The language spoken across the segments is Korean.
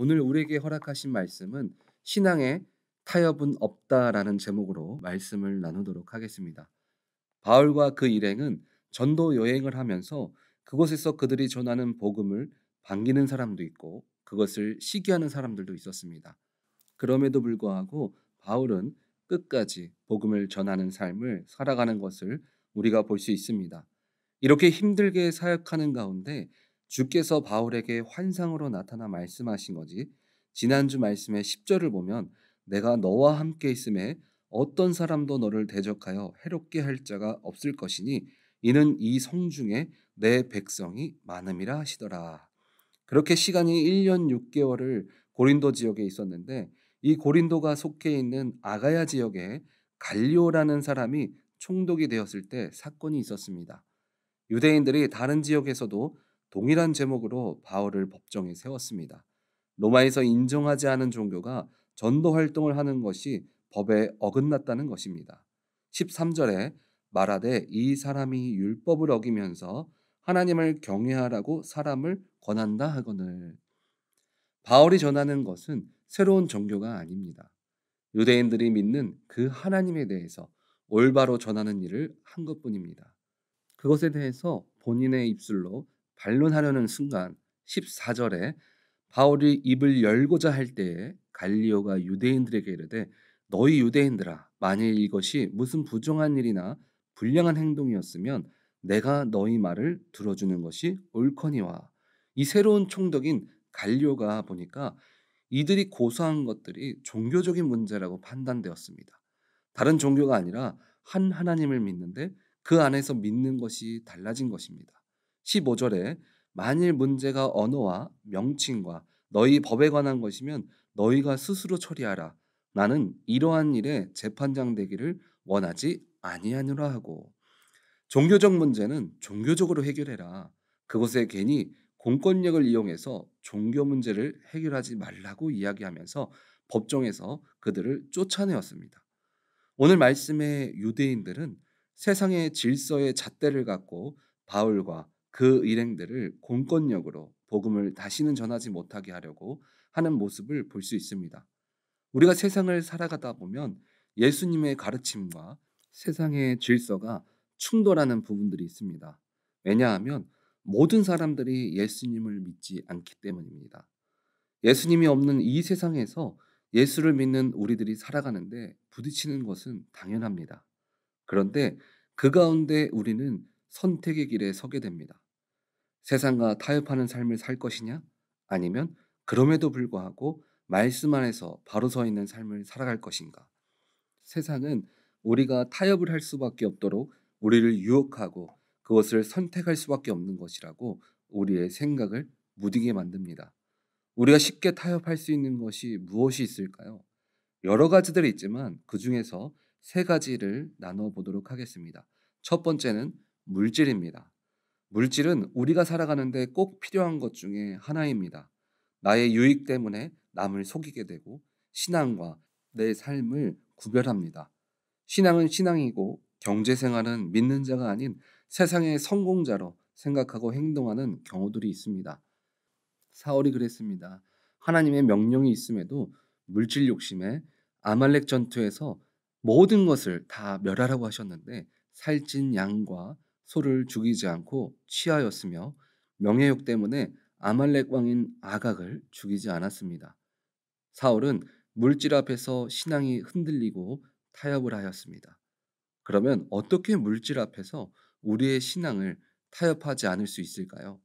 오늘 우리에게 허락하신 말씀은 신앙에 타협은 없다라는 제목으로 말씀을 나누도록 하겠습니다. 바울과 그 일행은 전도 여행을 하면서 그곳에서 그들이 전하는 복음을 반기는 사람도 있고 그것을 시기하는 사람들도 있었습니다. 그럼에도 불구하고 바울은 끝까지 복음을 전하는 삶을 살아가는 것을 우리가 볼 수 있습니다. 이렇게 힘들게 사역하는 가운데 주께서 바울에게 환상으로 나타나 말씀하신 거지. 지난주 말씀의 10절을 보면 내가 너와 함께 있음에 어떤 사람도 너를 대적하여 해롭게 할 자가 없을 것이니 이는 이 성중에 내 백성이 많음이라 하시더라. 그렇게 시간이 1년 6개월을 고린도 지역에 있었는데 이 고린도가 속해 있는 아가야 지역에 갈리오라는 사람이 총독이 되었을 때 사건이 있었습니다. 유대인들이 다른 지역에서도 동일한 제목으로 바울을 법정에 세웠습니다. 로마에서 인정하지 않은 종교가 전도 활동을 하는 것이 법에 어긋났다는 것입니다. 13절에 말하되 이 사람이 율법을 어기면서 하나님을 경외하라고 사람을 권한다 하거늘. 바울이 전하는 것은 새로운 종교가 아닙니다. 유대인들이 믿는 그 하나님에 대해서 올바로 전하는 일을 한 것뿐입니다. 그것에 대해서 본인의 입술로 반론하려는 순간 14절에 바울이 입을 열고자 할 때에 갈리오가 유대인들에게 이르되 너희 유대인들아 만일 이것이 무슨 부정한 일이나 불량한 행동이었으면 내가 너희 말을 들어주는 것이 옳거니와. 이 새로운 총독인 갈리오가 보니까 이들이 고소한 것들이 종교적인 문제라고 판단되었습니다. 다른 종교가 아니라 한 하나님을 믿는데 그 안에서 믿는 것이 달라진 것입니다. 15절에 만일 문제가 언어와 명칭과 너희 법에 관한 것이면 너희가 스스로 처리하라. 나는 이러한 일에 재판장 되기를 원하지 아니하노라 하고. 종교적 문제는 종교적으로 해결해라. 그것에 괜히 공권력을 이용해서 종교 문제를 해결하지 말라고 이야기하면서 법정에서 그들을 쫓아내었습니다. 오늘 말씀의 유대인들은 세상의 질서의 잣대를 갖고 바울과 그 일행들을 공권력으로 복음을 다시는 전하지 못하게 하려고 하는 모습을 볼 수 있습니다. 우리가 세상을 살아가다 보면 예수님의 가르침과 세상의 질서가 충돌하는 부분들이 있습니다. 왜냐하면 모든 사람들이 예수님을 믿지 않기 때문입니다. 예수님이 없는 이 세상에서 예수를 믿는 우리들이 살아가는데 부딪히는 것은 당연합니다. 그런데 그 가운데 우리는 선택의 길에 서게 됩니다. 세상과 타협하는 삶을 살 것이냐? 아니면 그럼에도 불구하고 말씀 안에서 바로 서 있는 삶을 살아갈 것인가? 세상은 우리가 타협을 할 수밖에 없도록 우리를 유혹하고 그것을 선택할 수밖에 없는 것이라고 우리의 생각을 무디게 만듭니다. 우리가 쉽게 타협할 수 있는 것이 무엇이 있을까요? 여러 가지들이 있지만 그 중에서 세 가지를 나눠 보도록 하겠습니다. 첫 번째는 물질입니다. 물질은 우리가 살아가는데 꼭 필요한 것 중에 하나입니다. 나의 유익 때문에 남을 속이게 되고 신앙과 내 삶을 구별합니다. 신앙은 신앙이고 경제생활은 믿는 자가 아닌 세상의 성공자로 생각하고 행동하는 경우들이 있습니다. 사울이 그랬습니다. 하나님의 명령이 있음에도 물질 욕심에 아말렉 전투에서 모든 것을 다 멸하라고 하셨는데 살찐 양과 소를 죽이지 않고 취하였으며 명예욕 때문에 아말렉 왕인 아각을 죽이지 않았습니다. 사울은 물질 앞에서 신앙이 흔들리고 타협을 하였습니다. 그러면 어떻게 물질 앞에서 우리의 신앙을 타협하지 않을 수 있을까요?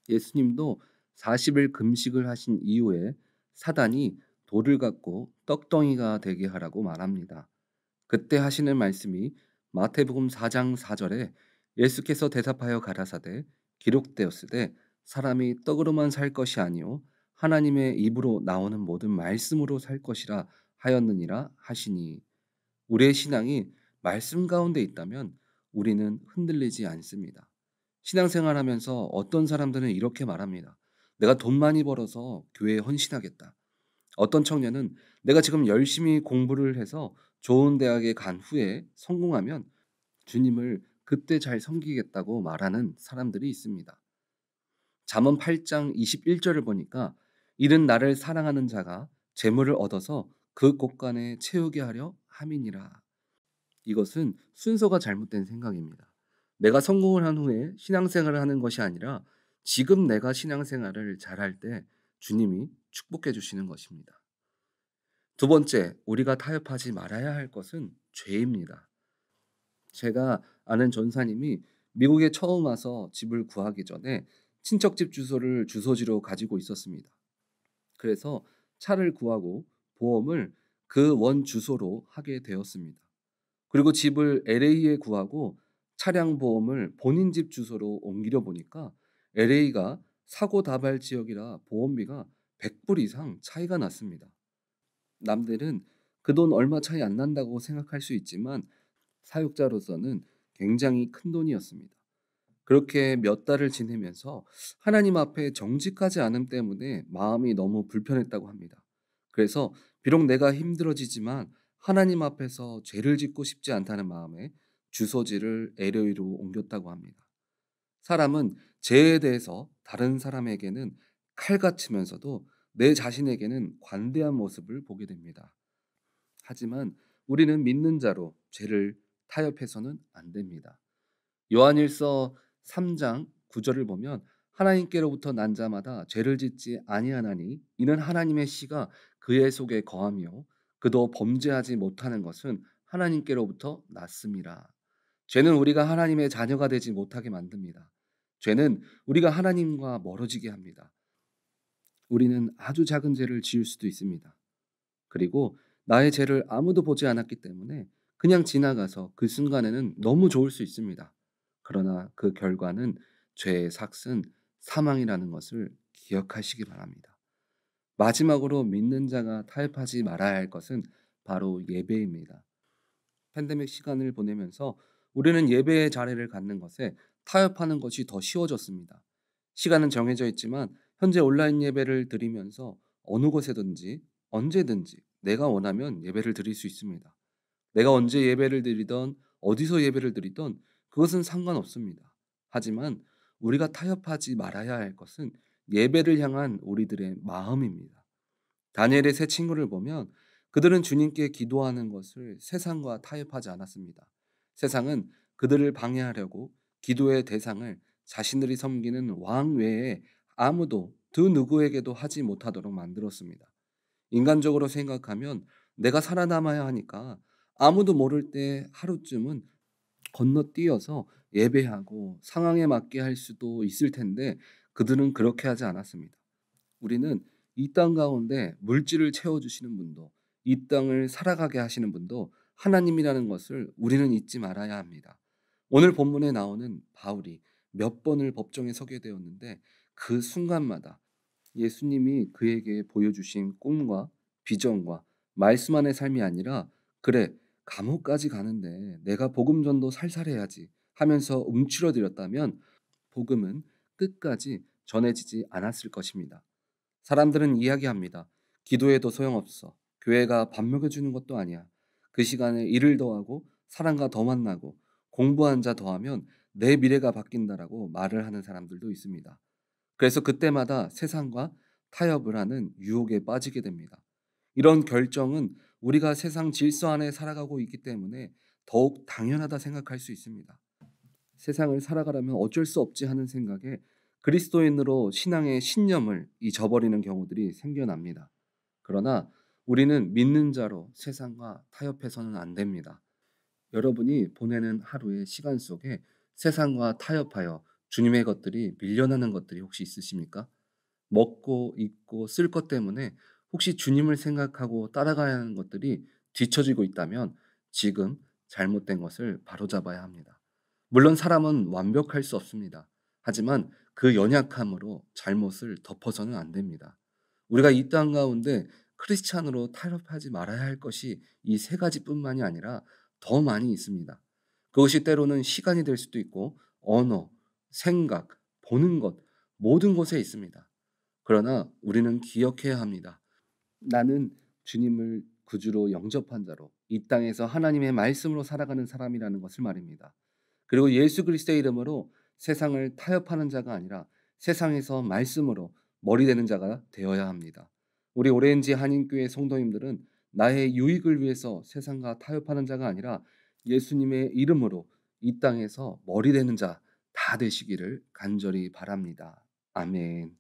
예수님도 40일 금식을 하신 이후에 사단이 돌을 갖고 떡덩이가 되게 하라고 말합니다. 그때 하시는 말씀이 마태복음 4장 4절에 예수께서 대답하여 가라사대 기록되었으되 사람이 떡으로만 살 것이 아니요 하나님의 입으로 나오는 모든 말씀으로 살 것이라 하였느니라 하시니. 우리의 신앙이 말씀 가운데 있다면 우리는 흔들리지 않습니다. 신앙생활하면서 어떤 사람들은 이렇게 말합니다. 내가 돈 많이 벌어서 교회에 헌신하겠다. 어떤 청년은 내가 지금 열심히 공부를 해서 좋은 대학에 간 후에 성공하면 주님을 그때 잘 섬기겠다고 말하는 사람들이 있습니다. 잠언 8장 21절을 보니까 이는 나를 사랑하는 자가 재물을 얻어서 그 곳간에 채우게 하려 함이니라. 이것은 순서가 잘못된 생각입니다. 내가 성공을 한 후에 신앙생활을 하는 것이 아니라 지금 내가 신앙생활을 잘할 때 주님이 축복해 주시는 것입니다. 두 번째, 우리가 타협하지 말아야 할 것은 죄입니다. 제가 아는 전사님이 미국에 처음 와서 집을 구하기 전에 친척집 주소를 주소지로 가지고 있었습니다. 그래서 차를 구하고 보험을 그 원 주소로 하게 되었습니다. 그리고 집을 LA에 구하고 차량 보험을 본인 집 주소로 옮기려 보니까 LA가 사고 다발 지역이라 보험비가 100불 이상 차이가 났습니다. 남들은 그 돈 얼마 차이 안 난다고 생각할 수 있지만 사육자로서는 굉장히 큰 돈이었습니다. 그렇게 몇 달을 지내면서 하나님 앞에 정직하지 않음 때문에 마음이 너무 불편했다고 합니다. 그래서 비록 내가 힘들어지지만 하나님 앞에서 죄를 짓고 싶지 않다는 마음에 주소지를 LA로 옮겼다고 합니다. 사람은 죄에 대해서 다른 사람에게는 칼같으면서도 내 자신에게는 관대한 모습을 보게 됩니다. 하지만 우리는 믿는 자로 죄를 타협해서는 안 됩니다. 요한일서 3장 9절을 보면 하나님께로부터 난 자마다 죄를 짓지 아니하나니 이는 하나님의 씨가 그의 속에 거하며 그도 범죄하지 못하는 것은 하나님께로부터 났음이라. 죄는 우리가 하나님의 자녀가 되지 못하게 만듭니다. 죄는 우리가 하나님과 멀어지게 합니다. 우리는 아주 작은 죄를 지을 수도 있습니다. 그리고 나의 죄를 아무도 보지 않았기 때문에 그냥 지나가서 그 순간에는 너무 좋을 수 있습니다. 그러나 그 결과는 죄의 삭은 사망이라는 것을 기억하시기 바랍니다. 마지막으로 믿는 자가 타협하지 말아야 할 것은 바로 예배입니다. 팬데믹 시간을 보내면서 우리는 예배의 자리를 갖는 것에 타협하는 것이 더 쉬워졌습니다. 시간은 정해져 있지만 현재 온라인 예배를 드리면서 어느 곳에든지 언제든지 내가 원하면 예배를 드릴 수 있습니다. 내가 언제 예배를 드리던 어디서 예배를 드리던 그것은 상관없습니다. 하지만 우리가 타협하지 말아야 할 것은 예배를 향한 우리들의 마음입니다. 다니엘의 세 친구를 보면 그들은 주님께 기도하는 것을 세상과 타협하지 않았습니다. 세상은 그들을 방해하려고 기도의 대상을 자신들이 섬기는 왕 외에 아무도 그 누구에게도 하지 못하도록 만들었습니다. 인간적으로 생각하면 내가 살아남아야 하니까 아무도 모를 때 하루쯤은 건너뛰어서 예배하고 상황에 맞게 할 수도 있을 텐데 그들은 그렇게 하지 않았습니다. 우리는 이 땅 가운데 물질을 채워주시는 분도 이 땅을 살아가게 하시는 분도 하나님이라는 것을 우리는 잊지 말아야 합니다. 오늘 본문에 나오는 바울이 몇 번을 법정에 서게 되었는데 그 순간마다 예수님이 그에게 보여주신 꿈과 비전과 말씀 안의 삶이 아니라 그래 감옥까지 가는데 내가 복음 전도 살살 해야지 하면서 움츠러들었다면 복음은 끝까지 전해지지 않았을 것입니다. 사람들은 이야기합니다. 기도해도 소용없어. 교회가 밥 먹여주는 것도 아니야. 그 시간에 일을 더하고 사람과 더 만나고 공부한 자 더하면 내 미래가 바뀐다라고 말을 하는 사람들도 있습니다. 그래서 그때마다 세상과 타협을 하는 유혹에 빠지게 됩니다. 이런 결정은 우리가 세상 질서 안에 살아가고 있기 때문에 더욱 당연하다 생각할 수 있습니다. 세상을 살아가려면 어쩔 수 없지 하는 생각에 그리스도인으로 신앙의 신념을 잊어버리는 경우들이 생겨납니다. 그러나 우리는 믿는 자로 세상과 타협해서는 안 됩니다. 여러분이 보내는 하루의 시간 속에 세상과 타협하여 주님의 것들이 밀려나는 것들이 혹시 있으십니까? 먹고 입고 쓸 것 때문에 혹시 주님을 생각하고 따라가야 하는 것들이 뒤처지고 있다면 지금 잘못된 것을 바로잡아야 합니다. 물론 사람은 완벽할 수 없습니다. 하지만 그 연약함으로 잘못을 덮어서는 안 됩니다. 우리가 이 땅 가운데 크리스찬으로 타협하지 말아야 할 것이 이 세 가지뿐만이 아니라 더 많이 있습니다. 그것이 때로는 시간이 될 수도 있고 언어, 생각, 보는 것 모든 곳에 있습니다. 그러나 우리는 기억해야 합니다. 나는 주님을 구주로 영접한 자로 이 땅에서 하나님의 말씀으로 살아가는 사람이라는 것을 말입니다. 그리고 예수 그리스도의 이름으로 세상을 타협하는 자가 아니라 세상에서 말씀으로 머리 되는 자가 되어야 합니다. 우리 오렌지 한인교회 성도님들은 나의 유익을 위해서 세상과 타협하는 자가 아니라 예수님의 이름으로 이 땅에서 머리 되는 자 다 되시기를 간절히 바랍니다. 아멘.